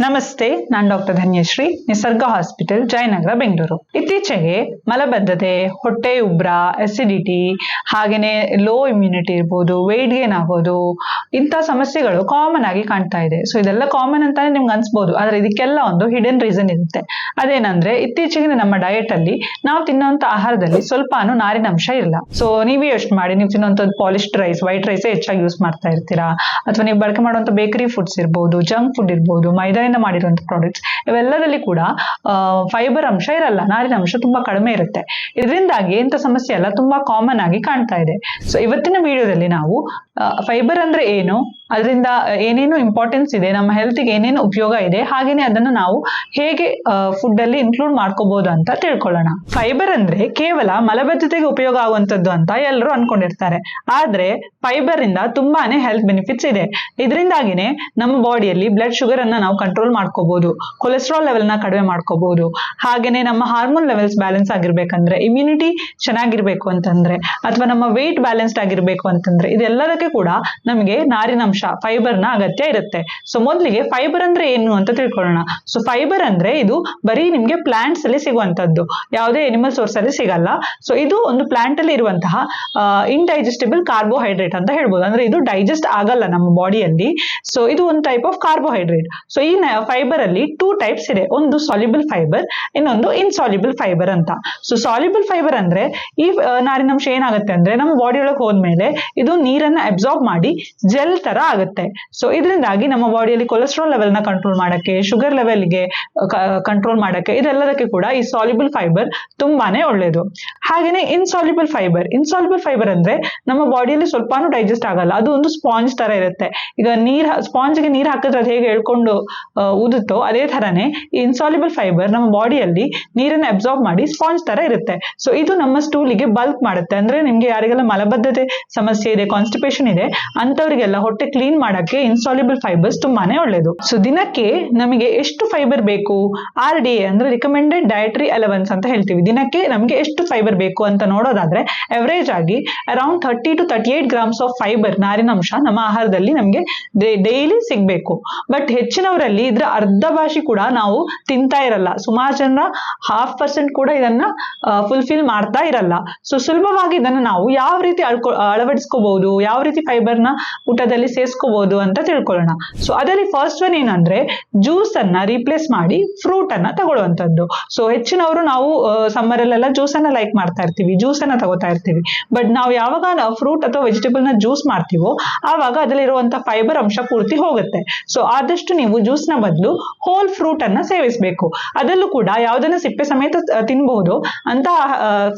ನಮಸ್ತೆ, ನಾನು ಡಾಕ್ಟರ್ ಧನ್ಯಶ್ರೀ, ನಿಸರ್ಗ ಹಾಸ್ಪಿಟಲ್, ಜಯನಗರ, ಬೆಂಗಳೂರು. ಇತ್ತೀಚೆಗೆ ಮಲಬದ್ಧತೆ, ಹೊಟ್ಟೆ ಉಬ್ರ, ಅಸಿಡಿಟಿ, ಹಾಗೇನೆ ಲೋ ಇಮ್ಯುನಿಟಿ ಇರ್ಬೋದು, ವೆಯ್ಟ್ ಗೇನ್ ಆಗೋದು, ಇಂಥ ಸಮಸ್ಯೆಗಳು ಕಾಮನ್ ಆಗಿ ಕಾಣ್ತಾ ಇದೆ. ಸೊ ಇದೆಲ್ಲ ಕಾಮನ್ ಅಂತಾನೆ ನಿಮ್ಗೆ ಅನ್ಸ್ಬೋದು, ಆದ್ರೆ ಇದಕ್ಕೆಲ್ಲ ಒಂದು ಹಿಡನ್ ರೀಸನ್ ಇರುತ್ತೆ. ಅದೇನಂದ್ರೆ ಇತ್ತೀಚೆಗೆ ನಮ್ಮ ಡಯಟ್ ಅಲ್ಲಿ ನಾವು ತಿನ್ನುವಂತ ಆಹಾರದಲ್ಲಿ ಸ್ವಲ್ಪಾನು ನಾರಿನಂಶ ಇಲ್ಲ. ಸೊ ನೀವೇ ಯೋಚನೆ ಮಾಡಿ, ನೀವು ತಿನ್ನುವಂಥದ್ದು ಪಾಲಿಶ್ಡ್ ರೈಸ್, ವೈಟ್ ರೈಸೇ ಹೆಚ್ಚಾಗಿ ಯೂಸ್ ಮಾಡ್ತಾ ಇರ್ತೀರಾ, ಅಥವಾ ನೀವು ಬಳಕೆ ಮಾಡುವಂತ ಬೇಕರಿ ಫುಡ್ಸ್ ಇರ್ಬೋದು, ಜಂಕ್ ಫುಡ್ ಇರ್ಬೋದು, ಮೈದಾದಿಂದ ಮಾಡಿರುವಂತ ಪ್ರಾಡಕ್ಟ್ಸ್, ಇವೆಲ್ಲದಲ್ಲಿ ಕೂಡ ಫೈಬರ್ ಅಂಶ ಇರಲ್ಲ, ನಾರಿನ ಅಂಶ ತುಂಬಾ ಕಡಿಮೆ ಇರುತ್ತೆ. ಇದರಿಂದಾಗಿ ಇಂಥ ಸಮಸ್ಯೆ ಎಲ್ಲ ತುಂಬಾ ಕಾಮನ್ ಆಗಿ ಕಾಣ್ತಾ ಇದೆ. ಸೊ ಇವತ್ತಿನ ವಿಡಿಯೋದಲ್ಲಿ ನಾವು ಫೈಬರ್ ಅಂದ್ರೆ ಏನು, ಅದರಿಂದ ಏನೇನು ಇಂಪಾರ್ಟೆನ್ಸ್ ಇದೆ, ನಮ್ಮ ಹೆಲ್ತ್ಗೆ ಏನೇನು ಉಪಯೋಗ ಇದೆ, ಹಾಗೇನೆ ಅದನ್ನು ನಾವು ಹೇಗೆ ಫುಡ್ ಅಲ್ಲಿ ಇನ್ಕ್ಲೂಡ್ ಮಾಡ್ಕೋಬಹುದು ಅಂತ ತಿಳ್ಕೊಳ್ಳೋಣ. ಫೈಬರ್ ಅಂದ್ರೆ ಕೇವಲ ಮಲಬದ್ಧತೆಗೆ ಉಪಯೋಗ ಆಗುವಂತದ್ದು ಅಂತ ಎಲ್ಲರೂ ಅನ್ಕೊಂಡಿರ್ತಾರೆ. ಆದ್ರೆ ಫೈಬರ್ ಇಂದ ತುಂಬಾನೇ ಹೆಲ್ತ್ ಬೆನಿಫಿಟ್ಸ್ ಇದೆ. ಇದರಿಂದಾಗಿನೇ ನಮ್ಮ ಬಾಡಿಯಲ್ಲಿ ಬ್ಲಡ್ ಶುಗರ್ ಅನ್ನ ನಾವು ಕಂಟ್ರೋಲ್ ಮಾಡ್ಕೋಬಹುದು, ಕೊಲೆಸ್ಟ್ರಾಲ್ ಲೆವೆಲ್ ನ ಕಡಿಮೆ ಮಾಡ್ಕೋಬಹುದು, ಹಾಗೇನೆ ನಮ್ಮ ಹಾರ್ಮೋನ್ ಲೆವೆಲ್ಸ್ ಬ್ಯಾಲೆನ್ಸ್ ಆಗಿರ್ಬೇಕಂದ್ರೆ, ಇಮ್ಯುನಿಟಿ ಚೆನ್ನಾಗಿರ್ಬೇಕು ಅಂತಂದ್ರೆ, ಅಥವಾ ನಮ್ಮ ವೆಯ್ಟ್ ಬ್ಯಾಲೆನ್ಸ್ಡ್ ಆಗಿರ್ಬೇಕು ಅಂತಂದ್ರೆ, ಇದೆಲ್ಲದಕ್ಕೆ ಕೂಡ ನಮಗೆ ನಾರಿನಂಶ ಫೈಬರ್ ನ ಅಗತ್ಯ ಇರುತ್ತೆ. ಸೊ ಮೊದಲಿಗೆ ಫೈಬರ್ ಅಂದ್ರೆ ಏನು ಅಂತ ತಿಳ್ಕೊಳ್ಳೋಣ. ಸೊ ಫೈಬರ್ ಅಂದ್ರೆ ಇದು ಬರೀ ನಿಮ್ಗೆ ಪ್ಲಾಂಟ್ಸ್ ಅಲ್ಲಿ ಸಿಗುವಂತದ್ದು, ಯಾವುದೇ ಎನಿಮಲ್ ಸೋರ್ಸ್ ಅಲ್ಲಿ ಸಿಗಲ್ಲ. ಸೊ ಇದು ಒಂದು ಪ್ಲಾಂಟ್ ಅಲ್ಲಿ ಇರುವಂತಹ ಇಂಡೈಜೆಸ್ಟಿಬಲ್ ಕಾರ್ಬೋಹೈಡ್ರೇಟ್ ಅಂತ ಹೇಳ್ಬೋದು. ಅಂದ್ರೆ ಇದು ಡೈಜೆಸ್ಟ್ ಆಗಲ್ಲ ನಮ್ಮ ಬಾಡಿಯಲ್ಲಿ. ಸೊ ಇದು ಒಂದು ಟೈಪ್ ಆಫ್ ಕಾರ್ಬೋಹೈಡ್ರೇಟ್. ಸೊ ಈ ಫೈಬರ್ ಅಲ್ಲಿ 2 ಟೈಪ್ಸ್ ಇದೆ. ಒಂದು ಸಾಲ್ಯುಬಲ್ ಫೈಬರ್, ಇನ್ನೊಂದು ಇನ್ಸಾಲ್ಯುಬಲ್ ಫೈಬರ್ ಅಂತ. ಸೊ ಸಾಲ್ಯುಬಲ್ ಫೈಬರ್ ಅಂದ್ರೆ ಈ ನಾರಿನಂಶ ಏನಾಗುತ್ತೆ ಅಂದ್ರೆ ನಮ್ಮ ಬಾಡಿ ಒಳಗೆ ಹೋದ್ಮೇಲೆ ಇದು ನೀರನ್ನ ಅಬ್ಸಾರ್ಬ್ ಮಾಡಿ ಜೆಲ್ ತರ ಆಗುತ್ತೆ. ಸೊ ಇದರಿಂದಾಗಿ ನಮ್ಮ ಬಾಡಿಯಲ್ಲಿ ಕೊಲೆಸ್ಟ್ರಾಲ್ ಲೆವೆಲ್ ನ ಕಂಟ್ರೋಲ್ ಮಾಡಕ್ಕೆ, ಶುಗರ್ ಲೆವೆಲ್ಗೆ ಕಂಟ್ರೋಲ್ ಮಾಡಕ್ಕೆ, ಇದೆಲ್ಲದಕ್ಕೆ ಕೂಡ ಈ ಸಾಲ್ಯುಬಲ್ ಫೈಬರ್ ತುಂಬಾನೇ ಒಳ್ಳೇದು. ಹಾಗೇನೆ ಇನ್ಸಾಲ್ಯುಬಲ್ ಫೈಬರ್ ಅಂದ್ರೆ ನಮ್ಮ ಬಾಡಿಯಲ್ಲಿ ಸ್ವಲ್ಪಾನು ಡೈಜೆಸ್ಟ್ ಆಗಲ್ಲ, ಅದು ಒಂದು ಸ್ಪಾಂಜ್ ತರ ಇರುತ್ತೆ. ಈಗ ಸ್ಪಾಂಜ್ಗೆ ನೀರ್ ಹಾಕಿದ್ರೆ ಅದು ಹೇಗೆ ಹೇಳ್ಕೊಂಡು ಊದುತ್ತೋ, ಅದೇ ತರನೇ ಈ ಇನ್ಸಾಲ್ಯುಬಲ್ ಫೈಬರ್ ನಮ್ಮ ಬಾಡಿಯಲ್ಲಿ ನೀರನ್ನ ಅಬ್ಸಾರ್ಬ್ ಮಾಡಿ ಸ್ಪಾಂಜ್ ತರ ಇರುತ್ತೆ. ಸೊ ಇದು ನಮ್ಮ ಸ್ಟೂಲಿಗೆ ಬಲ್ಕ್ ಮಾಡುತ್ತೆ. ಅಂದ್ರೆ ನಿಮ್ಗೆ ಯಾರಿಗೆಲ್ಲ ಮಲಬದ್ಧತೆ ಸಮಸ್ಯೆ ಇದೆ, ಕಾನ್ಸ್ಟಿಪೇಷನ್ ಇದೆ, ಅಂತವರಿಗೆಲ್ಲ ಹೊಟ್ಟೆ ಕ್ಲೀನ್ ಮಾಡಕ್ಕೆ ಇನ್ಸಾಲ್ಯುಬಲ್ ಫೈಬರ್ಸ್ ತುಂಬಾನೇ ಒಳ್ಳೇದು. ಸೊ ದಿನಕ್ಕೆ ನಮಗೆ ಎಷ್ಟು ಫೈಬರ್ ಬೇಕು, RDA ಅಂದ್ರೆ ರಿಕಮೆಂಡೆಡ್ ಡಯಟರಿ ಅಲವೆನ್ಸ್ ಅಂತ ಹೇಳ್ತೀವಿ. ದಿನಕ್ಕೆ ನಮಗೆ ಎಷ್ಟು ಫೈಬರ್ ಬೇಕು ಅಂತ ನೋಡೋದಾದ್ರೆ ಎವರೇಜ್ ಆಗಿ around 30 to 38 grams of fibre, ನಾರಿನಂಶ ನಮ್ಮ ಆಹಾರದಲ್ಲಿ ನಮಗೆ ಡೈಲಿ ಸಿಗ್ಬೇಕು. ಬಟ್ ಹೆಚ್ಚಿನವರಲ್ಲಿ ಇದ್ರ ಅರ್ಧ ಭಾಷೆ ಕೂಡ ನಾವು ತಿಂತಾ ಇರಲ್ಲ. ಸುಮಾರು ಜನ 0.5% ಕೂಡ ಇದನ್ನ ಫುಲ್ಫಿಲ್ ಮಾಡ್ತಾ ಇರಲ್ಲ. ಸೊ ಸುಲಭವಾಗಿ ಇದನ್ನ ನಾವು ಯಾವ ರೀತಿ ಅಳವಡಿಸ್ಕೋಬಹುದು, ಯಾವ ರೀತಿ ಫೈಬರ್ ನ ಊಟದಲ್ಲಿ ಸೇರಿಸ್ಕೋಬಹುದು ಅಂತ ತಿಳ್ಕೊಳ್ಳೋಣ. ಸೊ ಅದರಲ್ಲಿ ಫಸ್ಟ್ ಒನ್ ಏನಂದ್ರೆ ಜ್ಯೂಸ್ ಅನ್ನ ರೀಪ್ಲೇಸ್ ಮಾಡಿ ಫ್ರೂಟ್ ಅನ್ನ ತಗೊಳ್ಳುವಂತದ್ದು. ಸೊ ಹೆಚ್ಚಿನವರು ನಾವು ಸಮ್ಮರ್ ಅಲ್ಲೆಲ್ಲ ಜ್ಯೂಸ್ ಅನ್ನ ಲೈಕ್ ಮಾಡ್ತಾ ಇರ್ತೀವಿ, ಜ್ಯೂಸ್ ಅನ್ನ ತಗೋತಾ ಇರ್ತೀವಿ. ಬಟ್ ನಾವು ಯಾವಾಗ ಫ್ರೂಟ್ ಅಥವಾ ವೆಜಿಟೇಬಲ್ ನ ಜ್ಯೂಸ್ ಮಾಡ್ತೀವೋ ಆವಾಗ ಅದರಲ್ಲಿರುವಂತ ಫೈಬರ್ ಅಂಶ ಪೂರ್ತಿ ಹೋಗುತ್ತೆ. ಸೊ ಆದಷ್ಟು ನೀವು ಜ್ಯೂಸ್ ನ ಬದಲು ಹೋಲ್ ಫ್ರೂಟ್ ಅನ್ನ ಸೇವಿಸಬೇಕು. ಅದರಲ್ಲೂ ಕೂಡ ಯಾವ್ದನ್ನ ಸಿಪ್ಪೆ ಸಮೇತ ತಿನ್ಬಹುದು ಅಂತ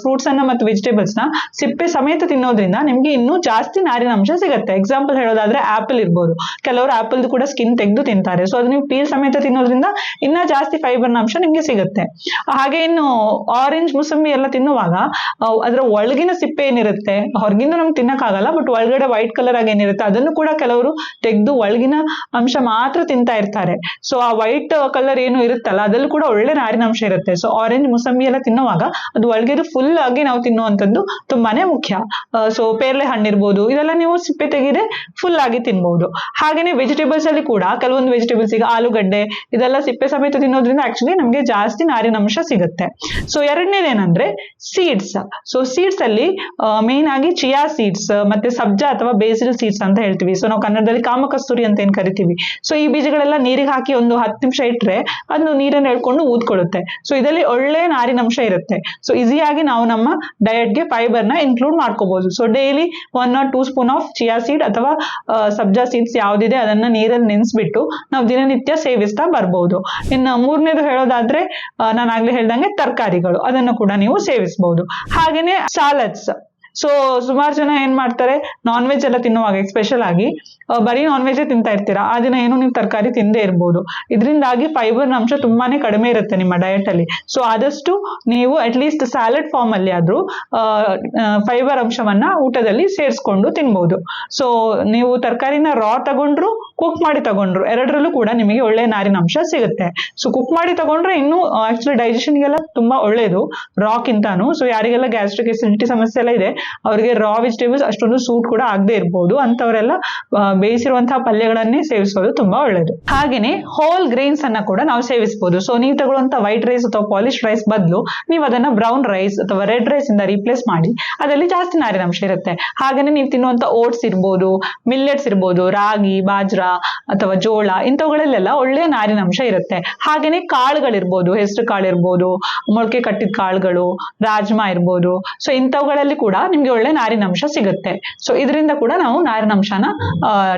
ಫ್ರೂಟ್ಸ್ ಅನ್ನ ಮತ್ತು ವೆಜಿಟೇಬಲ್ಸ್ ನ ಸಿಪ್ಪೆ ಸಮೇತ ತಿನ್ನೋದ್ರಿಂದ ನಿಮ್ಗೆ ಇನ್ನೂ ಜಾಸ್ತಿ ನಾರಿನ ಅಂಶ ಸಿಗುತ್ತೆ. ಎಕ್ಸಾಂಪಲ್ ಹೇಳೋದಾದ್ರೆ ಆಪಲ್ ಇರ್ಬೋದು, ಕೆಲವರು ಆಪಲ್ ಕೂಡ ಸ್ಕಿನ್ ತೆಗೆದು ತಿಂತಾರೆ. ಸೊ ಅದು ನೀವು ಪೀಲ್ ಸಮೇತ ತಿನ್ನೋದ್ರಿಂದ ಇನ್ನ ಜಾಸ್ತಿ ಫೈಬರ್ ನ ಅಂಶ ನಿಮ್ಗೆ ಸಿಗುತ್ತೆ. ಹಾಗೆ ಇನ್ನು ಆರೆಂಜ್, ಮುಸಂಬಿ ಎಲ್ಲ ತಿನ್ನುವಾಗ ಅದರ ಒಳಗಿನ ಸಿಪ್ಪೆ ಏನಿರುತ್ತೆ, ಹೊರಗಿಂದ ನಮ್ಗೆ ತಿನ್ನಕ್ಕಾಗಲ್ಲ, ಬಟ್ ಒಳಗಡೆ ವೈಟ್ ಕಲರ್ ಆಗಿ ಏನಿರುತ್ತೆ ಅದನ್ನು ಕೂಡ ಕೆಲವರು ತೆಗೆದು ಒಳಗಿನ ಅಂಶ ಮಾತ್ರ ತಿಂತಾ ಇರ್ತಾರೆ. ಸೊ ಆ ವೈಟ್ ಕಲರ್ ಏನು ಇರುತ್ತಲ್ಲ ಅದರಲ್ಲೂ ಕೂಡ ಒಳ್ಳೆ ನಾರಿನ ಅಂಶ ಇರುತ್ತೆ. ಸೊ ಆರೆಂಜ್, ಮುಸಂಬಿ ಎಲ್ಲ ತಿನ್ನುವಾಗ ಅದು ಒಳಗಿದು ಫುಲ್ ಆಗಿ ನಾವು ತಿನ್ನುವಂಥದ್ದು ತುಂಬಾನೇ ಮುಖ್ಯ. ಸೊ ಪೇರ್ಲೆ ಹಣ್ಣಿರ್ಬೋದು, ಇದೆಲ್ಲ ನೀವು ಸಿಪ್ಪೆ ತೆಗೆದೆ ಫುಲ್ ಆಗಿ ತಿನ್ಬಹುದು. ಹಾಗೇನೆ ವೆಜಿಟೇಬಲ್ಸ್ ಅಲ್ಲಿ ಕೂಡ ಕೆಲವೊಂದು ವೆಜಿಟೇಬಲ್ಸ್, ಈಗ ಆಲೂಗಡ್ಡೆ, ಇದೆಲ್ಲ ಸಿಪ್ಪೆ ಸಮೇತ ತಿನ್ನೋದ್ರಿಂದ ಆಕ್ಚುಲಿ ನಮ್ಗೆ ಜಾಸ್ತಿ ನಾರಿನ ಅಂಶ ಸಿಗುತ್ತೆ. ಸೊ ಎರಡನೇದೇನಂದ್ರೆ ಸೀಡ್ಸ್. ಸೊ ಸೀಡ್ಸ್ ಅಲ್ಲಿ ಮೇನ್ ಆಗಿ ಚಿಯಾ ಸೀಡ್ಸ್ ಮತ್ತೆ ಸಬ್ಜಾ ಅಥವಾ ಬೇಸಿಲ್ ಸೀಡ್ಸ್ ಅಂತ ಹೇಳ್ತೀವಿ. ಸೊ ನಾವು ಕನ್ನಡದಲ್ಲಿ ಕಾಮಕಸ್ತೂರಿ ಅಂತ ಏನ್ ಕರಿತೀವಿ. ಸೊ ಈ ಬೀಜಗಳೆಲ್ಲ ನೀರಿಗೆ ಹಾಕಿ ಒಂದು 10 ನಿಮಿಷ ಇಟ್ರೆ ಅದು ನೀರನ್ನು ಎಳ್ಕೊಂಡು ಊದ್ಕೊಳ್ಳುತ್ತೆ. ಸೊ ಇದರಲ್ಲಿ ಒಳ್ಳೆ ನಾರಿನಂಶ ಇರುತ್ತೆ. ಸೊ ಈಸಿಯಾಗಿ ನಾವು ನಮ್ಮ ಡಯಟ್ಗೆ ಫೈಬರ್ ನ ಇನ್ಕ್ಲೂಡ್ ಮಾಡ್ಕೋಬಹುದು. So daily 1 or 2 spoon of chia seed ಅಥವಾ ಸಬ್ಜಾ ಸೀಡ್ಸ್ ಯಾವ್ದಿದೆ ಅದನ್ನ ನೀರಲ್ಲಿ ನೆನೆಸ್ಬಿಟ್ಟು ನಾವು ದಿನನಿತ್ಯ ಸೇವಿಸ್ತಾ ಬರ್ಬಹುದು. ಇನ್ನು ಮೂರನೇದು ಹೇಳೋದಾದ್ರೆ ನಾನು ಆಗ್ಲೇ ಹೇಳ್ದಂಗೆ ತರಕಾರಿಗಳು, ಅದನ್ನು ಕೂಡ ನೀವು ಸೇವಿಸಬಹುದು. ಹಾಗೇನೆ ಸಾಲಡ್ಸ್. ಸೊ ಸುಮಾರು ಜನ ಏನ್ ಮಾಡ್ತಾರೆ, ನಾನ್ ವೆಜ್ ಎಲ್ಲ ತಿನ್ನುವಾಗ ಎಸ್ಪೆಷಲ್ ಆಗಿ ಬರೀ ನಾನ್ ವೆಜ್ ತಿಂತಾ ಇರ್ತೀರಾ, ಆ ದಿನ ಏನು ನೀವು ತರಕಾರಿ ತಿಂದೇ ಇರ್ಬೋದು. ಇದರಿಂದಾಗಿ ಫೈಬರ್ ಅಂಶ ತುಂಬಾನೇ ಕಡಿಮೆ ಇರುತ್ತೆ ನಿಮ್ಮ ಡಯಟ್ ಅಲ್ಲಿ. ಸೊ ಆದಷ್ಟು ನೀವು ಅಟ್ಲೀಸ್ಟ್ ಸ್ಯಾಲಡ್ ಫಾರ್ಮ್ ಅಲ್ಲಿ ಆದ್ರೂ ಫೈಬರ್ ಅಂಶವನ್ನ ಊಟದಲ್ಲಿ ಸೇರಿಸ್ಕೊಂಡು ತಿನ್ಬಹುದು. ಸೊ ನೀವು ತರಕಾರಿನ ರಾ ತಗೊಂಡ್ರು ಕುಕ್ ಮಾಡಿ ತಗೊಂಡ್ರು, ಎರಡರಲ್ಲೂ ಕೂಡ ನಿಮಗೆ ಒಳ್ಳೆ ನಾರಿನಾಂಶ ಸಿಗುತ್ತೆ. ಸೊ ಕುಕ್ ಮಾಡಿ ತಗೊಂಡ್ರೆ ಇನ್ನೂ ಆಕ್ಚುಲಿ ಡೈಜೆಷನ್ಗೆಲ್ಲ ತುಂಬಾ ಒಳ್ಳೇದು ರಾಕ್ಕಿಂತಾನು. ಸೊ ಯಾರಿಗೆಲ್ಲ ಗ್ಯಾಸ್ಟ್ರಿಕ್ ಎಸಿಡಿಟಿ ಸಮಸ್ಯೆ ಎಲ್ಲ ಇದೆ ಅವರಿಗೆ ರಾ ವೆಜಿಟೇಬಲ್ಸ್ ಅಷ್ಟೊಂದು ಸೂಟ್ ಕೂಡ ಆಗದೆ ಇರ್ಬೋದು, ಅಂತವರೆಲ್ಲ ಬೇಯಿಸಿರುವಂತಹ ಪಲ್ಯಗಳನ್ನೇ ಸೇವಿಸೋದು ತುಂಬಾ ಒಳ್ಳೇದು. ಹಾಗೇನೆ ಹೋಲ್ ಗ್ರೇನ್ಸ್ ಅನ್ನ ಕೂಡ ನಾವು ಸೇವಿಸಬಹುದು. ಸೊ ನೀವು ತಗೊಳ್ಳುವಂತ ವೈಟ್ ರೈಸ್ ಅಥವಾ ಪಾಲಿಶ್ ರೈಸ್ ಬದಲು ನೀವು ಅದನ್ನ ಬ್ರೌನ್ ರೈಸ್ ಅಥವಾ ರೆಡ್ ರೈಸ್ ಇಂದ ರೀಪ್ಲೇಸ್ ಮಾಡಿ, ಅದರಲ್ಲಿ ಜಾಸ್ತಿ ನಾರಿನಾಂಶ ಇರುತ್ತೆ. ಹಾಗೇನೆ ನೀವು ತಿನ್ನುವಂತ ಓಟ್ಸ್ ಇರ್ಬೋದು, ಮಿಲ್ಲೆಟ್ಸ್ ಇರ್ಬೋದು, ರಾಗಿ, ಬಾಜ್ರಾ ಅಥವಾ ಜೋಳ, ಇಂಥವುಗಳಲ್ಲೆಲ್ಲ ಒಳ್ಳೆಯ ನಾರಿನಾಂಶ ಇರುತ್ತೆ. ಹಾಗೇನೆ ಕಾಳುಗಳಿರ್ಬೋದು, ಹೆಸರು ಕಾಳು ಇರ್ಬೋದು, ಮೊಳಕೆ ಕಟ್ಟಿದ ಕಾಳುಗಳು, ರಾಜ್ಮಾ ಇರ್ಬೋದು, ಸೊ ಇಂಥವುಗಳಲ್ಲಿ ಕೂಡ ನಿಮ್ಗೆ ಒಳ್ಳೆ ನಾರಿನಾಂಶ ಸಿಗುತ್ತೆ. ಸೊ ಇದರಿಂದ ಕೂಡ ನಾವು ನಾರಿನಾಂಶನ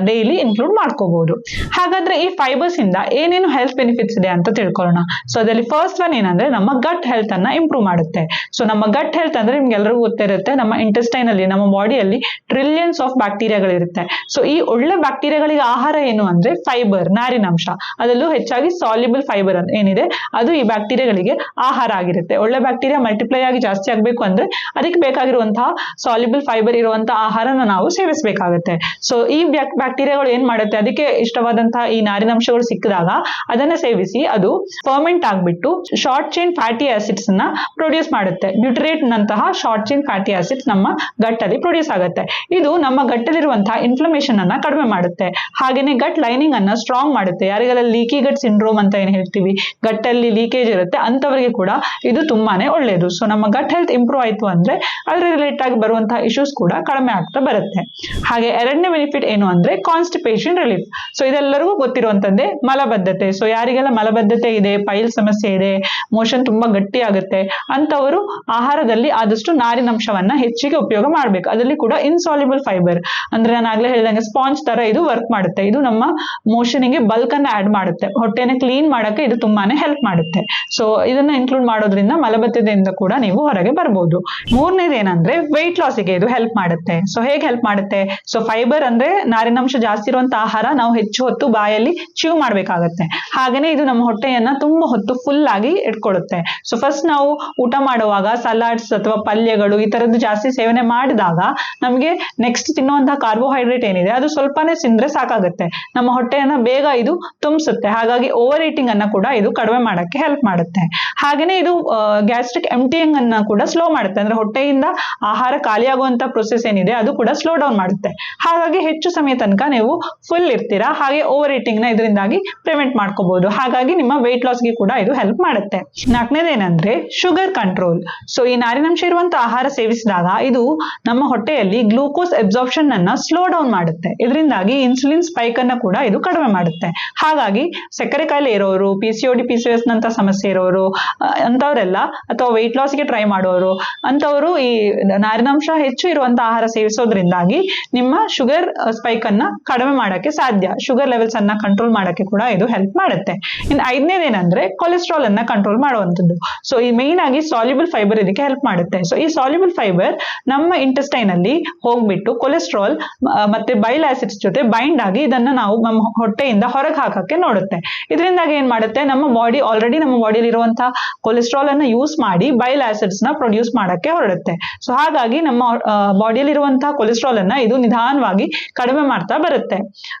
ಡೈಲಿ ಇನ್ಕ್ಲೂಡ್ ಮಾಡ್ಕೋಬಹುದು. ಹಾಗಾದ್ರೆ ಈ ಫೈಬರ್ಸ್ ಇಂದ ಏನೇನು ಹೆಲ್ತ್ ಬೆನಿಫಿಟ್ಸ್ ಇದೆ ಅಂತ ತಿಳ್ಕೊಳ್ಳೋಣ. ಸೊ ಅದರಲ್ಲಿ ಫಸ್ಟ್ ಒನ್ ಏನಂದ್ರೆ ನಮ್ಮ ಗಟ್ ಹೆಲ್ತ್ ಅನ್ನ ಇಂಪ್ರೂವ್ ಮಾಡುತ್ತೆ. ಸೊ ನಮ್ಮ ಗಟ್ ಹೆಲ್ತ್ ಅಂದ್ರೆ ನಿಮ್ಗೆ ಎಲ್ಲರಿಗೂ ಗೊತ್ತಿರುತ್ತೆ, ನಮ್ಮ ಇಂಟೆಸ್ಟೈನ್ ಅಲ್ಲಿ, ನಮ್ಮ ಬಾಡಿಯಲ್ಲಿ ಟ್ರಿಲಿಯನ್ಸ್ ಆಫ್ ಬ್ಯಾಕ್ಟೀರಿಯಾಗಳಿರುತ್ತೆ. ಸೊ ಈ ಒಳ್ಳೆ ಬ್ಯಾಕ್ಟೀರಿಯಾಗಳಿಗೆ ಆಹಾರ ಏನು ಅಂದ್ರೆ ಫೈಬರ್, ನಾರಿನಾಂಶ. ಅದರಲ್ಲೂ ಹೆಚ್ಚಾಗಿ ಸಾಲ್ಯುಬಲ್ ಫೈಬರ್ ಏನಿದೆ ಅದು ಈ ಬ್ಯಾಕ್ಟೀರಿಯಾಗಳಿಗೆ ಆಹಾರ ಆಗಿರುತ್ತೆ. ಒಳ್ಳೆ ಬ್ಯಾಕ್ಟೀರಿಯಾ ಮಲ್ಟಿಪ್ಲೈ ಆಗಿ ಜಾಸ್ತಿ ಆಗ್ಬೇಕು ಅಂದ್ರೆ ಅದಕ್ಕೆ ಬೇಕಾಗಿರುವಂತಹ ಸಾಲ್ಯುಬಲ್ ಫೈಬರ್ ಇರುವಂತಹ ಆಹಾರನ ನಾವು ಸೇವಿಸಬೇಕಾಗುತ್ತೆ. ಸೊ ಈ ಬ್ಯಾಕ್ಟೀರಿಯಾಗಳು ಏನ್ ಮಾಡುತ್ತೆ, ಅದಕ್ಕೆ ಇಷ್ಟವಾದಂತಹ ಈ ನಾರಿನಾಂಶಗಳು ಸಿಕ್ಕಿದಾಗ ಅದನ್ನ ಸೇವಿಸಿ ಅದು ಫರ್ಮೆಂಟ್ ಆಗ್ಬಿಟ್ಟು ಶಾರ್ಟ್ ಚೈನ್ ಫ್ಯಾಟಿ ಆಸಿಡ್ಸ್ ನ ಪ್ರೊಡ್ಯೂಸ್ ಮಾಡುತ್ತೆ. ಬ್ಯೂಟರೇಟ್ ನಂತಹ ಶಾರ್ಟ್ ಚೈನ್ ಫ್ಯಾಟಿ ಆಸಿಡ್ಸ್ ನಮ್ಮ ಗಟ್ ಅಲ್ಲಿ ಪ್ರೊಡ್ಯೂಸ್ ಆಗುತ್ತೆ. ಇದು ನಮ್ಮ ಗಟ್ಟಲ್ಲಿರುವಂತಹ ಇನ್ಫ್ಲಮೇಷನ್ ಅನ್ನ ಕಡಿಮೆ ಮಾಡುತ್ತೆ. ಹಾಗೇನೆ ಗಟ್ ಲೈನಿಂಗ್ ಅನ್ನ ಸ್ಟ್ರಾಂಗ್ ಮಾಡುತ್ತೆ. ಯಾರಿಗೆಲ್ಲ ಲೀಕಿ ಗಟ್ ಸಿಂಡ್ರೋಮ್ ಅಂತ ಏನ್ ಹೇಳ್ತೀವಿ, ಗಟ್ಟಲ್ಲಿ ಲೀಕೇಜ್ ಇರುತ್ತೆ, ಅಂತವರಿಗೆ ಕೂಡ ಇದು ತುಂಬಾನೇ ಒಳ್ಳೆಯದು. ಸೊ ನಮ್ಮ ಗಟ್ ಹೆಲ್ತ್ ಇಂಪ್ರೂವ್ ಆಯ್ತು ಅಂದ್ರೆ ಅದ್ರ ರಿಲೇಟ್ ಆಗಿ ಬರುವಂತಹ ಇಶ್ಯೂಸ್ ಕೂಡ ಕಡಿಮೆ ಆಗ್ತಾ ಬರುತ್ತೆ. ಹಾಗೆ ಎರಡನೇ ಬೆನಿಫಿಟ್ ಏನು ಅಂದ್ರೆ ಕಾನ್ಸ್ಟಿಪೇಷನ್ ರಿಲೀಫ್. ಸೊ ಇದೆಲ್ಲರಿಗೂ ಗೊತ್ತಿರುವಂತದ್ದೇ ಮಲಬದ್ಧತೆ. ಸೊ ಯಾರಿಗೆಲ್ಲ ಮಲಬದ್ಧತೆ ಇದೆ, ಪೈಲ್ ಸಮಸ್ಯೆ ಇದೆ, ಮೋಷನ್ ತುಂಬಾ ಗಟ್ಟಿ ಆಗುತ್ತೆ, ಅಂತವರು ಆಹಾರದಲ್ಲಿ ಆದಷ್ಟು ನಾರಿನಾಂಶವನ್ನ ಹೆಚ್ಚಿಗೆ ಉಪಯೋಗ ಮಾಡ್ಬೇಕು. ಅದರಲ್ಲಿ ಕೂಡ ಇನ್ಸಾಲ್ಯುಬಲ್ ಫೈಬರ್ ಅಂದ್ರೆ ನಾನು ಆಗ್ಲೇ ಹೇಳಿದಂಗೆ ಸ್ಪಾಂಜ್ ತರ ಇದು ವರ್ಕ್ ಮಾಡುತ್ತೆ. ಇದು ನಮ್ಮ ಮೋಷನ್ಗೆ ಬಲ್ಕ್ ಅನ್ನ ಆಡ್ ಮಾಡುತ್ತೆ, ಹೊಟ್ಟೆನ ಕ್ಲೀನ್ ಮಾಡಕ್ಕೆ ಇದು ತುಂಬಾನೇ ಹೆಲ್ಪ್ ಮಾಡುತ್ತೆ. ಸೊ ಇದನ್ನ ಇನ್ಕ್ಲೂಡ್ ಮಾಡೋದ್ರಿಂದ ಮಲಬದ್ಧತೆಯಿಂದ ಕೂಡ ನೀವು ಹೊರಗೆ ಬರ್ಬೋದು. ಮೂರನೇದು ಏನಂದ್ರೆ ವೆಯ್ಟ್ ಲಾಸ್ಗೆ ಇದು ಹೆಲ್ಪ್ ಮಾಡುತ್ತೆ. ಸೊ ಹೇಗೆ ಹೆಲ್ಪ್ ಮಾಡುತ್ತೆ? ಸೊ ಫೈಬರ್ ಅಂದ್ರೆ ನಾರಿನಾಂಶ ಜಾಸ್ತಿ ಇರುವಂತ ಆಹಾರ ನಾವು ಹೆಚ್ಚು ಹೊತ್ತು ಬಾಯಲ್ಲಿ ಚೀವ್ ಮಾಡ್ಬೇಕಾಗತ್ತೆ. ಹಾಗೇನೆ ಇದು ನಮ್ಮ ಹೊಟ್ಟೆಯನ್ನ ತುಂಬಾ ಹೊತ್ತು ಫುಲ್ ಆಗಿ ಇಟ್ಕೊಳ್ಳುತ್ತೆ. ಸೊ ಫಸ್ಟ್ ನಾವು ಊಟ ಮಾಡುವಾಗ ಸಲಾಡ್ಸ್ ಅಥವಾ ಪಲ್ಯಗಳು ಈ ತರದ್ದು ಜಾಸ್ತಿ ಸೇವನೆ ಮಾಡಿದಾಗ ನಮ್ಗೆ ನೆಕ್ಸ್ಟ್ ತಿನ್ನುವಂತಹ ಕಾರ್ಬೋಹೈಡ್ರೇಟ್ ಏನಿದೆ ಅದು ಸ್ವಲ್ಪನೇ ತಿಂದ್ರೆ ಸಾಕಾಗುತ್ತೆ, ನಮ್ಮ ಹೊಟ್ಟೆಯನ್ನ ಬೇಗ ಇದು ತುಂಬಿಸುತ್ತೆ. ಹಾಗಾಗಿ ಓವರ್ ಈಟಿಂಗ್ ಅನ್ನ ಕೂಡ ಇದು ಕಡಿಮೆ ಮಾಡಕ್ಕೆ ಹೆಲ್ಪ್ ಮಾಡುತ್ತೆ. ಹಾಗೇನೆ ಇದು ಗ್ಯಾಸ್ಟ್ರಿಕ್ ಎಂಟಿಂಗ್ ಅನ್ನ ಕೂಡ ಸ್ಲೋ ಮಾಡುತ್ತೆ. ಅಂದ್ರೆ ಹೊಟ್ಟೆಯಿಂದ ಆಹಾರ ಖಾಲಿಯಾಗುವಂತ ಪ್ರೊಸೆಸ್ ಏನಿದೆ ಅದು ಕೂಡ ಸ್ಲೋ ಡೌನ್ ಮಾಡುತ್ತೆ. ಹಾಗಾಗಿ ಹೆಚ್ಚು ಸಮಯ ತನಕ ನೀವು ಫುಲ್ ಇರ್ತೀರಾ. ಹಾಗೆ ಓವರ್ ಈಟಿಂಗ್ ನ ಇದರಿಂದಾಗಿ ಪ್ರಿವೆಂಟ್ ಮಾಡ್ಕೋಬಹುದು. ಹಾಗಾಗಿ ನಿಮ್ಮ ವೆಯ್ಟ್ ಲಾಸ್ಗೆ ಕೂಡ ಇದು ಹೆಲ್ಪ್ ಮಾಡುತ್ತೆ. ನಾಲ್ಕನೇದು ಏನಂದ್ರೆ ಶುಗರ್ ಕಂಟ್ರೋಲ್. ಸೊ ಈ ನಾರಿನಾಂಶ ಇರುವಂತ ಆಹಾರ ಸೇವಿಸಿದಾಗ ಇದು ನಮ್ಮ ಹೊಟ್ಟೆಯಲ್ಲಿ ಗ್ಲೂಕೋಸ್ ಅಬ್ಸಾರ್ಪ್ಷನ್ ಅನ್ನ ಸ್ಲೋ ಡೌನ್ ಮಾಡುತ್ತೆ. ಇದರಿಂದಾಗಿ ಇನ್ಸುಲಿನ್ ಸ್ಪೈಕ್ ಅನ್ನ ಕೂಡ ಇದು ಕಡಿಮೆ ಮಾಡುತ್ತೆ. ಹಾಗಾಗಿ ಸಕ್ಕರೆ ಕಾಯಿಲೆ ಇರೋರು, PCOD PCOS ನಂತ ಸಮಸ್ಯೆ ಇರೋರು ಅಂತವರೆಲ್ಲ, ಅಥವಾ ವೆಯ್ಟ್ ಲಾಸ್ಗೆ ಟ್ರೈ ಮಾಡೋರು ಅಂತವರು ಈ ನಾರಿನಾಂಶ ಹೆಚ್ಚು ಇರುವಂತ ಆಹಾರ ಸೇವಿಸೋದ್ರಿಂದಾಗಿ ನಿಮ್ಮ ಶುಗರ್ ಸ್ಪೈಕ್ ಅನ್ನ ಕಡಿಮೆ ಮಾಡಕ್ಕೆ ಸಾಧ್ಯ. ಶುಗರ್ ಲೆವೆಲ್ಸ್ ಅನ್ನ ಕಂಟ್ರೋಲ್ ಮಾಡಕ್ಕೆ ಕೂಡ ಇದು ಹೆಲ್ಪ್ ಮಾಡುತ್ತೆ. ಇನ್ನು ಐದನೇದೇನಂದ್ರೆ ಕೊಲೆಸ್ಟ್ರಾಲ್ ಅನ್ನ ಕಂಟ್ರೋಲ್ ಮಾಡುವಂಥದ್ದು. ಸೊ ಈ ಮೇನ್ ಆಗಿ ಸಾಲ್ಯುಬಲ್ ಫೈಬರ್ ಇದಕ್ಕೆ ಹೆಲ್ಪ್ ಮಾಡುತ್ತೆ. ಸೊ ಈ ಸಾಲ್ಯುಬಲ್ ಫೈಬರ್ ನಮ್ಮ ಇಂಟೆಸ್ಟೈನ್ ಅಲ್ಲಿ ಹೋಗ್ಬಿಟ್ಟು ಕೊಲೆಸ್ಟ್ರಾಲ್ ಮತ್ತೆ ಬೈಲ್ ಆಸಿಡ್ಸ್ ಜೊತೆ ಬೈಂಡ್ ಆಗಿ ಇದನ್ನ ನಾವು ನಮ್ಮ ಹೊಟ್ಟೆಯಿಂದ ಹೊರಗೆ ಹಾಕಕ್ಕೆ ನೋಡುತ್ತೆ. ಇದರಿಂದಾಗಿ ಏನ್ ಮಾಡುತ್ತೆ, ನಮ್ಮ ಬಾಡಿ ಆಲ್ರೆಡಿ ನಮ್ಮ ಬಾಡಿಯಲ್ಲಿ ಇರುವಂತಹ ಕೊಲೆಸ್ಟ್ರಾಲ್ ಅನ್ನ ಯೂಸ್ ಮಾಡಿ ಬೈಲ್ ಆಸಿಡ್ಸ್ ನ ಪ್ರೊಡ್ಯೂಸ್ ಮಾಡಕ್ಕೆ ಹೊರಡುತ್ತೆ. ಸೊ ಹಾಗಾಗಿ ನಮ್ಮ ಬಾಡಿಯಲ್ಲಿ ಇರುವಂತಹ ಕೊಲೆಸ್ಟ್ರಾಲ್ ಅನ್ನ ಇದು ನಿಧಾನವಾಗಿ ಕಡಿಮೆ ಮಾಡ್ತಾ ಬರುತ್ತೆ.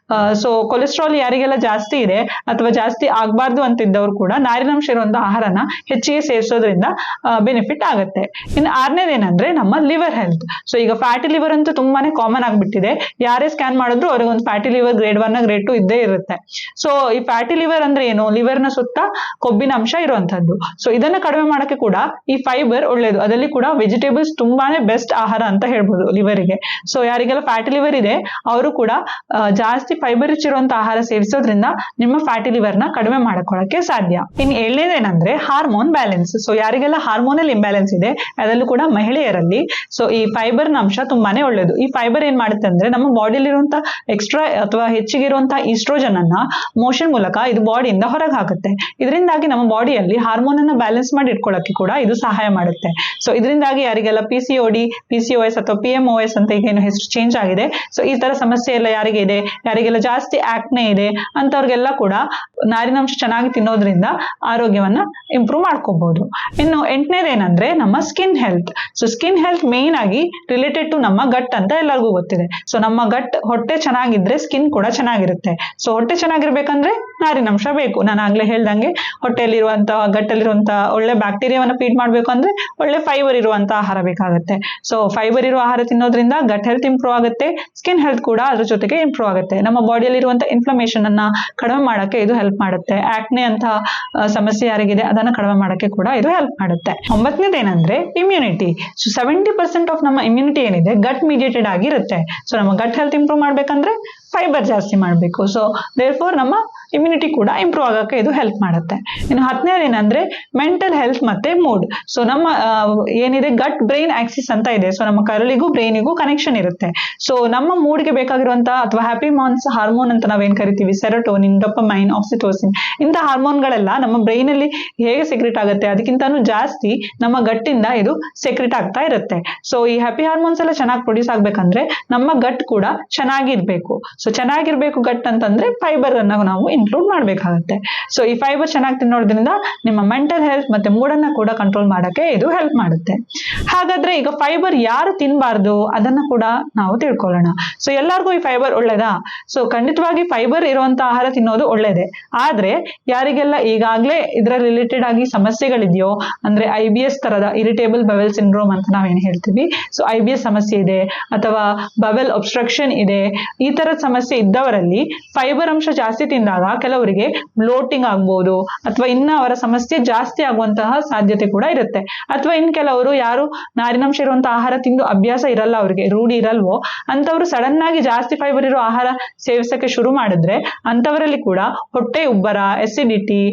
ಸೊ ಕೊಲೆಸ್ಟ್ರಾಲ್ ಯಾರಿಗೆಲ್ಲ ಜಾಸ್ತಿ ಇದೆ ಅಥವಾ ಜಾಸ್ತಿ ಆಗ್ಬಾರ್ದು ಅಂತಿದ್ದವರು ಕೂಡ ನಾರಿನಾಂಶ ಇರುವಂತಹ ಆಹಾರನ ಹೆಚ್ಚಿಗೆ ಸೇವಿಸೋದ್ರಿಂದ ಬೆನಿಫಿಟ್ ಆಗುತ್ತೆ. ಇನ್ನು ಆರನೇದೇನಂದ್ರೆ ನಮ್ಮ ಲಿವರ್ ಹೆಲ್ತ್. ಸೊ ಈಗ ಫ್ಯಾಟಿ ಲಿವರ್ ಅಂತೂ ತುಂಬಾನೇ ಕಾಮನ್ ಆಗ್ಬಿಟ್ಟಿದೆ. ಯಾರೇ ಸ್ಕ್ಯಾನ್ ಮಾಡಿದ್ರು ಅವ್ರಿಗೆ ಒಂದು ಫ್ಯಾಟಿ ಲಿವರ್ ಗ್ರೇಡ್ 1 ಗ್ರೇಡ್ 2 ಇದ್ದೇ ಇರುತ್ತೆ. ಸೊ ಈ ಫ್ಯಾಟಿ ಲಿವರ್ ಅಂದ್ರೆ ಏನು, ಲಿವರ್ ನ ಸುತ್ತ ಕೊಬ್ಬಿನ ಅಂಶ ಇರುವಂತದ್ದು. ಸೊ ಇದನ್ನ ಕಡಿಮೆ ಮಾಡಕ್ಕೆ ಕೂಡ ಈ ಫೈಬರ್ ಒಳ್ಳೇದು. ಅದರಲ್ಲಿ ಕೂಡ ವೆಜಿಟೇಬಲ್ಸ್ ತುಂಬಾನೇ ಬೆಸ್ಟ್ ಆಹಾರ ಅಂತ ಹೇಳ್ಬೋದು ಲಿವರ್ಗೆ. ಸೊ ಯಾರಿಗೆಲ್ಲ ಫ್ಯಾಟಿ ಲಿವರ್ ಇದೆ ಅವರು ಕೂಡ ಜಾಸ್ತಿ ಫೈಬರ್ ರಿಚ್ ಇರುವಂತಹ ಆಹಾರ ಸೇವಿಸೋದ್ರಿಂದ ನಿಮ್ಮ ಫ್ಯಾಟಿ ಲಿವರ್ ನ ಕಡಿಮೆ ಮಾಡ್ಕೊಳ್ಳಕ್ಕೆ ಸಾಧ್ಯ. ಇನ್ನು ಏಳನೇದೇನಂದ್ರೆ ಹಾರ್ಮೋನ್ ಬ್ಯಾಲೆನ್ಸ್. ಸೊ ಯಾರಿಗೆಲ್ಲ ಹಾರ್ಮೋನಲ್ ಇಂಬ್ಯಾಲೆನ್ಸ್ ಇದೆ ಅದರಲ್ಲೂ ಕೂಡ ಮಹಿಳೆಯರಲ್ಲಿ ಸೊ ಈ ಫೈಬರ್ ನ ಅಂಶ ತುಂಬಾನೇ ಒಳ್ಳೇದು. ಈ ಫೈಬರ್ ಏನ್ ಮಾಡುತ್ತೆ ಅಂದ್ರೆ ನಮ್ಮ ಬಾಡಿಯಲ್ಲಿ ಇರುವಂತಹ ಎಕ್ಸ್ಟ್ರಾ ಅಥವಾ ಹೆಚ್ಚಿಗೆ ಇರುವಂತಹ ಈಸ್ಟ್ರೋಜನ್ ಅನ್ನ ಮೋಷನ್ ಮೂಲಕ ಇದು ಬಾಡಿಯಿಂದ ಹೊರಗೆ ಹಾಕುತ್ತೆ. ಇದರಿಂದಾಗಿ ನಮ್ಮ ಬಾಡಿಯಲ್ಲಿ ಹಾರ್ಮೋನ್ ಅನ್ನ ಬ್ಯಾಲೆನ್ಸ್ ಮಾಡಿ ಇಟ್ಕೊಳ್ಳಕ್ಕೆ ಕೂಡ ಇದು ಸಹಾಯ ಮಾಡುತ್ತೆ. ಸೊ ಇದರಿಂದಾಗಿ ಯಾರಿಗೆಲ್ಲ PCOD PCOS ಅಥವಾ PMOS ಅಂತ ಈಗ ಏನು ಹೆಸರು ಚೇಂಜ್ ಆಗಿದೆ, ಸೊ ಈ ತರ ಸಮಸ್ಯೆ ಎಲ್ಲ ಯಾರಿಗೆ ಇದೆ, ಯಾರಿಗೆಲ್ಲ ಜಾಸ್ತಿ ಆಕ್ನೆ ಇದೆ ಅಂತವ್ರಿಗೆಲ್ಲ ಕೂಡ ನಾರಿನಾಂಶ ಚೆನ್ನಾಗಿ ತಿನ್ನೋದ್ರಿಂದ ಆರೋಗ್ಯವನ್ನ ಇಂಪ್ರೂವ್ ಮಾಡ್ಕೋಬಹುದು. ಇನ್ನು ಎಂಟನೇದೇನಂದ್ರೆ ನಮ್ಮ skin health. So skin health main ಆಗಿ ರಿಲೇಟೆಡ್ ಟು ನಮ್ಮ ಗಟ್ ಅಂತ ಎಲ್ಲರಿಗೂ ಗೊತ್ತಿದೆ. ಸೊ ನಮ್ಮ ಗಟ್ ಹೊಟ್ಟೆ ಚೆನ್ನಾಗಿದ್ರೆ ಸ್ಕಿನ್ ಕೂಡ ಚೆನ್ನಾಗಿರುತ್ತೆ. ಸೊ ಹೊಟ್ಟೆ ಚೆನ್ನಾಗಿರ್ಬೇಕಂದ್ರೆ ನಾರಿನಂಶ ಬೇಕು. ನಾನು ಆಗ್ಲೇ ಹೇಳ್ದಂಗೆ ಹೊಟ್ಟೆಯಲ್ಲಿರುವಂತಹ ಗಟ್ಟಲ್ಲಿರುವಂತಹ ಒಳ್ಳೆ ಬ್ಯಾಕ್ಟೀರಿಯಾವನ್ನ ಫೀಡ್ ಮಾಡ್ಬೇಕು ಅಂದ್ರೆ ಒಳ್ಳೆ ಫೈಬರ್ ಇರುವಂತ ಆಹಾರ ಬೇಕಾಗುತ್ತೆ. ಸೊ ಫೈಬರ್ ಇರುವ ಆಹಾರ ತಿನ್ನೋದ್ರಿಂದ ಗಟ್ ಹೆಲ್ತ್ ಇಂಪ್ರೂವ್ ಆಗುತ್ತೆ, ಸ್ಕಿನ್ ಹೆಲ್ತ್ ಕೂಡ ಅದ್ರ ಜೊತೆಗೆ ಇಂಪ್ರೂವ್ ಆಗುತ್ತೆ. ನಮ್ಮ ಬಾಡಿಯಲ್ಲಿ ಇರುವಂತಹ ಇನ್ಫ್ಲಮೇಷನ್ ಅನ್ನ ಕಡಿಮೆ ಮಾಡಕ್ಕೆ ಇದು ಹೆಲ್ಪ್ ಮಾಡುತ್ತೆ. ಆಕ್ನೆ ಅಂತ ಸಮಸ್ಯೆ ಯಾರಿಗಿದೆ ಅದನ್ನ ಕಡಿಮೆ ಮಾಡಕ್ಕೆ ಕೂಡ ಇದು ಹೆಲ್ಪ್ ಮಾಡುತ್ತೆ. 9ನೇದು ಏನಂದ್ರೆ ಇಮ್ಯುನಿಟಿ. ಸೊ 70% ಆಫ್ ನಮ್ಮ ಇಮ್ಯುನಿಟಿ ಏನಿದೆ ಗಟ್ ಮೀಡಿಯೇಟೆಡ್ ಆಗಿರುತ್ತೆ. ಸೊ ನಮ್ಮ ಗಟ್ ಹೆಲ್ತ್ ಇಂಪ್ರೂವ್ ಮಾಡ್ಬೇಕಂದ್ರೆ ಫೈಬರ್ ಜಾಸ್ತಿ ಮಾಡಬೇಕು. ಸೊ ದೇರ್ಫೋರ್ ನಮ್ಮ ಇಮ್ಯುನಿಟಿ ಕೂಡ ಇಂಪ್ರೂವ್ ಆಗಕ್ಕೆ ಇದು ಹೆಲ್ಪ್ ಮಾಡುತ್ತೆ. ಇನ್ನು 10ನೇದು ಏನಂದ್ರೆ ಮೆಂಟಲ್ ಹೆಲ್ತ್ ಮತ್ತೆ ಮೂಡ್. ಸೊ ನಮ್ಮ ಏನಿದೆ ಗಟ್ ಬ್ರೈನ್ ಆಕ್ಸಿಸ್ ಅಂತ ಇದೆ. ಸೊ ನಮ್ಮ ಕರಳಿಗೂ ಬ್ರೈನಿಗೂ ಕನೆಕ್ಷನ್ ಇರುತ್ತೆ. ಸೊ ನಮ್ಮ ಮೂಡ್ಗೆ ಬೇಕಾಗಿರುವಂತಹ ಅಥವಾ ಹ್ಯಾಪಿ ಹಾರ್ಮೋನ್ ಅಂತ ನಾವೇನ್ ಕರಿತೀವಿ, ಸೆರೋಟೋನಿನ್, ಡೋಪಮೈನ್, ಆಕ್ಸಿಟೋಸಿನ್, ಇಂಥ ಹಾರ್ಮೋನ್ಗಳೆಲ್ಲ ನಮ್ಮ ಬ್ರೈನ್ ಅಲ್ಲಿ ಹೇಗೆ ಸೆಕ್ರೆಟ್ ಆಗುತ್ತೆ ಅದಕ್ಕಿಂತಾನು ಜಾಸ್ತಿ ನಮ್ಮ ಗಟ್ಟಿಂದ ಇದು ಸೆಕ್ರೆಟ್ ಆಗ್ತಾ ಇರುತ್ತೆ. ಸೊ ಈ ಹ್ಯಾಪಿ ಹಾರ್ಮೋನ್ಸ್ ಎಲ್ಲ ಚೆನ್ನಾಗಿ ಪ್ರೊಡ್ಯೂಸ್ ಆಗ್ಬೇಕಂದ್ರೆ ನಮ್ಮ ಗಟ್ ಕೂಡ ಚೆನ್ನಾಗಿರ್ಬೇಕು. ಸೊ ಚೆನ್ನಾಗಿರ್ಬೇಕು ಗಟ್ ಅಂತಂದ್ರೆ ಫೈಬರ್ ಅನ್ನ ನಾವು ಇನ್ಕ್ಲೂಡ್ ಮಾಡ್ಬೇಕಾಗತ್ತೆ. ಸೊ ಈ ಫೈಬರ್ ಚೆನ್ನಾಗಿ ತಿನ್ನೋದ್ರಿಂದ ನಿಮ್ಮ ಮೆಂಟಲ್ ಹೆಲ್ತ್ ಮತ್ತೆ ಮೂಡನ್ನ ಕೂಡ ಕಂಟ್ರೋಲ್ ಮಾಡಕ್ಕೆ ಇದು ಹೆಲ್ಪ್ ಮಾಡುತ್ತೆ. ಹಾಗಾದ್ರೆ ಈಗ ಫೈಬರ್ ಯಾರು ತಿನ್ಬಾರ್ದು ಅದನ್ನ ಕೂಡ ನಾವು ತಿಳ್ಕೊಳ್ಳೋಣ. ಸೊ ಎಲ್ಲರಿಗೂ ಈ ಫೈಬರ್ ಒಳ್ಳೇದಾ? ಸೊ ಖಂಡಿತವಾಗಿ ಫೈಬರ್ ಇರುವಂತ ಆಹಾರ ತಿನ್ನೋದು ಒಳ್ಳೇದೇ. ಆದ್ರೆ ಯಾರಿಗೆಲ್ಲ ಈಗಾಗ್ಲೇ ಇದರ ರಿಲೇಟೆಡ್ ಆಗಿ ಸಮಸ್ಯೆಗಳಿದೆಯೋ, ಅಂದ್ರೆ IBS ತರದ ಇರಿಟೇಬಲ್ ಬವೆಲ್ ಸಿಂಡ್ರೋಮ್ ಅಂತ ನಾವೇನ್ ಹೇಳ್ತೀವಿ, ಸೊ IBS ಸಮಸ್ಯೆ ಇದೆ ಅಥವಾ ಬವೆಲ್ ಒಬ್ಸ್ಟ್ರಕ್ಷನ್ ಇದೆ, ಈ ತರದ ಸಮಸ್ಯೆ ಇದ್ದವರಲ್ಲಿ ಫೈಬರ್ ಅಂಶ ಜಾಸ್ತಿ ತಿಂದಾಗ ಕೆಲವರಿಗೆ ಬ್ಲೋಟಿಂಗ್ ಆಗ್ಬೋದು ಅಥವಾ ಇನ್ನ ಅವರ ಸಮಸ್ಯೆ ಜಾಸ್ತಿ ಆಗುವಂತಹ ಸಾಧ್ಯತೆ ಕೂಡ ಇರುತ್ತೆ. ಅಥವಾ ಇನ್ ಕೆಲವರು ಯಾರು ನಾರಿನಂಶ ಇರುವಂತಹ ಆಹಾರ ತಿಂದು ಅಭ್ಯಾಸ ಇರಲ್ಲ, ಅವ್ರಿಗೆ ರೂಢಿ ಇರಲ್ವೋ ಅಂತವರು ಸಡನ್ ಆಗಿ ಜಾಸ್ತಿ ಫೈಬರ್ ಇರೋ ಆಹಾರ ಸೇವಿಸಕ್ಕೆ ಶುರು ಮಾಡಿದ್ರೆ ಅಂತವರಲ್ಲಿ ಕೂಡ ಹೊಟ್ಟೆ ಉಬ್ಬರ, ಎಸಿಡಿಟಿ,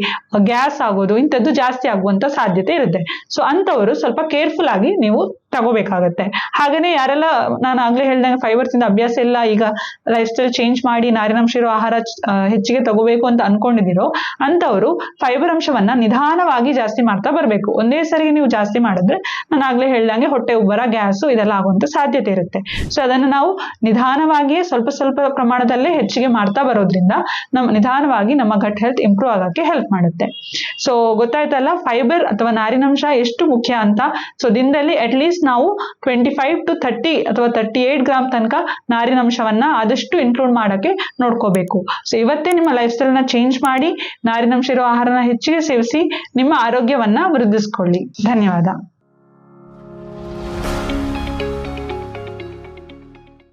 ಗ್ಯಾಸ್ ಆಗೋದು ಇಂಥದ್ದು ಜಾಸ್ತಿ ಆಗುವಂತ ಸಾಧ್ಯತೆ ಇರುತ್ತೆ. ಸೊ ಅಂತವರು ಸ್ವಲ್ಪ ಕೇರ್ಫುಲ್ ಆಗಿ ನೀವು ತಗೋಬೇಕಾಗತ್ತೆ. ಹಾಗೇನೆ ಯಾರೆಲ್ಲ ನಾನು ಆಗ್ಲೇ ಹೇಳ್ದಂಗೆ ಫೈಬರ್ ತಿಂದ ಅಭ್ಯಾಸ ಇಲ್ಲ, ಈಗ ಲೈಫ್ ಸ್ಟೈಲ್ ಚೇಂಜ್ ಮಾಡಿ ನಾರಿನಂಶ ಇರೋ ಆಹಾರ ಹೆಚ್ಚಿಗೆ ತಗೋಬೇಕು ಅಂತ ಅನ್ಕೊಂಡಿದಿರೋ ಅಂತವರು ಫೈಬರ್ ಅಂಶವನ್ನ ನಿಧಾನವಾಗಿ ಜಾಸ್ತಿ ಮಾಡ್ತಾ ಬರ್ಬೇಕು. ಒಂದೇ ಸರಿಗೆ ನೀವು ಜಾಸ್ತಿ ಮಾಡಿದ್ರೆ ನಾನು ಆಗ್ಲೇ ಹೇಳ್ದಂಗೆ ಹೊಟ್ಟೆ ಉಬ್ಬರ, ಗ್ಯಾಸು ಇದೆಲ್ಲ ಆಗುವಂತ ಸಾಧ್ಯತೆ ಇರುತ್ತೆ. ಸೊ ಅದನ್ನ ನಾವು ನಿಧಾನವಾಗಿಯೇ ಸ್ವಲ್ಪ ಸ್ವಲ್ಪ ಪ್ರಮಾಣದಲ್ಲೇ ಹೆಚ್ಚಿಗೆ ಮಾಡ್ತಾ ಬರೋದ್ರಿಂದ ನಿಧಾನವಾಗಿ ನಮ್ಮ ಗಟ್ ಹೆಲ್ತ್ ಇಂಪ್ರೂವ್ ಆಗಕ್ಕೆ ಹೆಲ್ಪ್ ಮಾಡುತ್ತೆ. ಸೊ ಗೊತ್ತಾಯ್ತಲ್ಲ ಫೈಬರ್ ಅಥವಾ ನಾರಿನಂಶ ಎಷ್ಟು ಮುಖ್ಯ ಅಂತ. ಸೊ ದಿನದಲ್ಲಿ ಅಟ್ಲೀಸ್ಟ್ ನಾವು 25 to 30 ಅಥವಾ 38 ಗ್ರಾಮ್ ತನಕ ನಾರಿನಂಶವನ್ನ ಆದಷ್ಟು ಇನ್ಕ್ಲೂಡ್ ಮಾಡಕ್ಕೆ ನೋಡ್ಕೋಬೇಕು. ಸೊ ಇವತ್ತೇ ನಿಮ್ಮ ಲೈಫ್ ಸ್ಟೈಲ್ ನ ಚೇಂಜ್ ಮಾಡಿ ನಾರಿನಂಶ ಇರೋ ಆಹಾರನ ಹೆಚ್ಚಿಗೆ ಸೇವಿಸಿ ನಿಮ್ಮ ಆರೋಗ್ಯವನ್ನ ವೃದ್ಧಿಸ್ಕೊಳ್ಳಿ. ಧನ್ಯವಾದ.